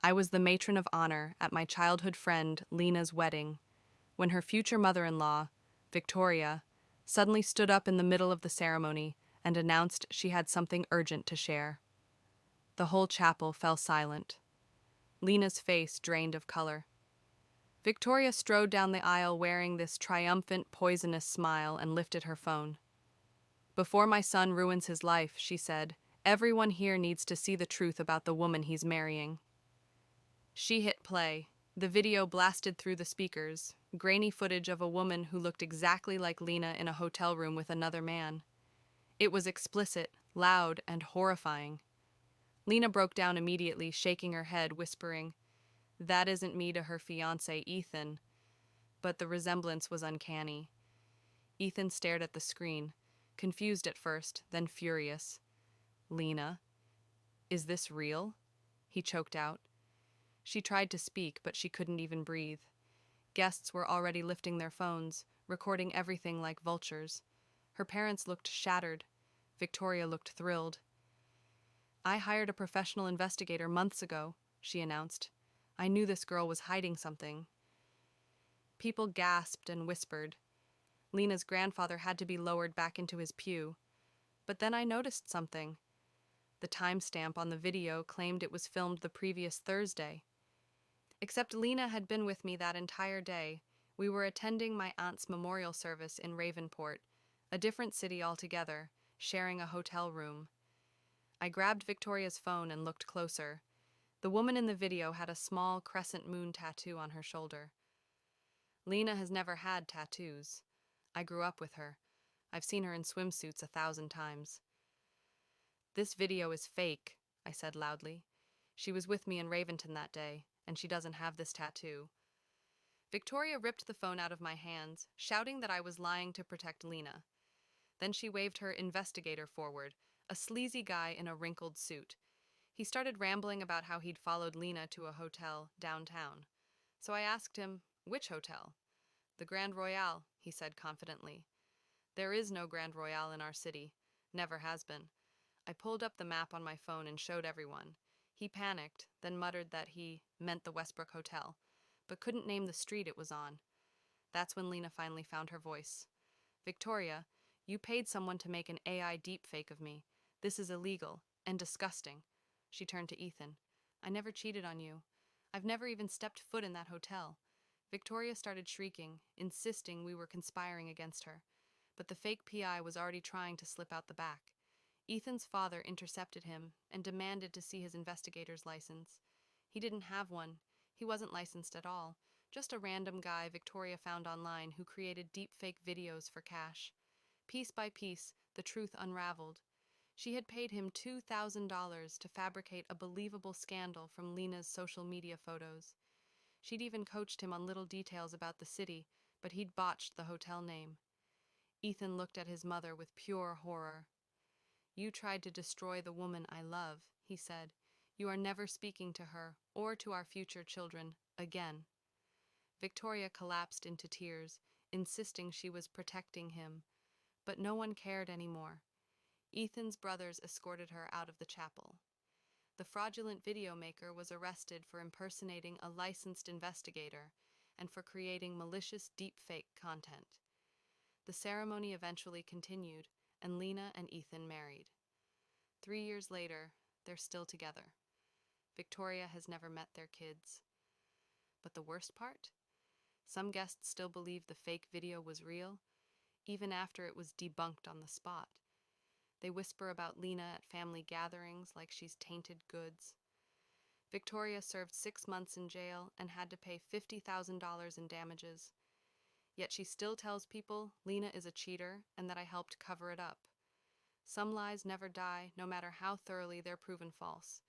I was the matron of honor at my childhood friend Lena's wedding when her future mother-in-law, Victoria, suddenly stood up in the middle of the ceremony and announced she had something urgent to share. The whole chapel fell silent. Lena's face drained of color. Victoria strode down the aisle wearing this triumphant, poisonous smile and lifted her phone. "Before my son ruins his life," she said, "everyone here needs to see the truth about the woman he's marrying." She hit play. The video blasted through the speakers, grainy footage of a woman who looked exactly like Lena in a hotel room with another man. It was explicit, loud, and horrifying. Lena broke down immediately, shaking her head, whispering, "That isn't me," to her fiancé, Ethan. But the resemblance was uncanny. Ethan stared at the screen, confused at first, then furious. "Lena, is this real?" he choked out. She tried to speak, but she couldn't even breathe. Guests were already lifting their phones, recording everything like vultures. Her parents looked shattered. Victoria looked thrilled. "I hired a professional investigator months ago," she announced. "I knew this girl was hiding something." People gasped and whispered. Lena's grandfather had to be lowered back into his pew. But then I noticed something. The timestamp on the video claimed it was filmed the previous Thursday. Except Lena had been with me that entire day. We were attending my aunt's memorial service in Ravenport, a different city altogether, sharing a hotel room. I grabbed Victoria's phone and looked closer. The woman in the video had a small crescent moon tattoo on her shoulder. Lena has never had tattoos. I grew up with her. I've seen her in swimsuits 1,000 times. "This video is fake," I said loudly. "She was with me in Raventon that day, and she doesn't have this tattoo." Victoria ripped the phone out of my hands, shouting that I was lying to protect Lena. Then she waved her investigator forward, a sleazy guy in a wrinkled suit. He started rambling about how he'd followed Lena to a hotel downtown. So I asked him, "Which hotel?" "The Grand Royale," he said confidently. "There is no Grand Royale in our city. Never has been." I pulled up the map on my phone and showed everyone. He panicked, then muttered that he meant the Westbrook Hotel, but couldn't name the street it was on. That's when Lena finally found her voice. "Victoria, you paid someone to make an AI deepfake of me. This is illegal and disgusting." She turned to Ethan. "I never cheated on you. I've never even stepped foot in that hotel." Victoria started shrieking, insisting we were conspiring against her. But the fake PI was already trying to slip out the back. Ethan's father intercepted him and demanded to see his investigator's license. He didn't have one. He wasn't licensed at all. Just a random guy Victoria found online who created deepfake videos for cash. Piece by piece, the truth unraveled. She had paid him $2,000 to fabricate a believable scandal from Lena's social media photos. She'd even coached him on little details about the city, but he'd botched the hotel name. Ethan looked at his mother with pure horror. "You tried to destroy the woman I love," he said. "You are never speaking to her, or to our future children, again." Victoria collapsed into tears, insisting she was protecting him. But no one cared anymore. Ethan's brothers escorted her out of the chapel. The fraudulent video maker was arrested for impersonating a licensed investigator and for creating malicious deepfake content. The ceremony eventually continued, and Lena and Ethan married. 3 years later, they're still together. Victoria has never met their kids. But the worst part? Some guests still believe the fake video was real, even after it was debunked on the spot. They whisper about Lena at family gatherings like she's tainted goods. Victoria served 6 months in jail and had to pay $50,000 in damages. Yet she still tells people Lena is a cheater and that I helped cover it up. Some lies never die, no matter how thoroughly they're proven false.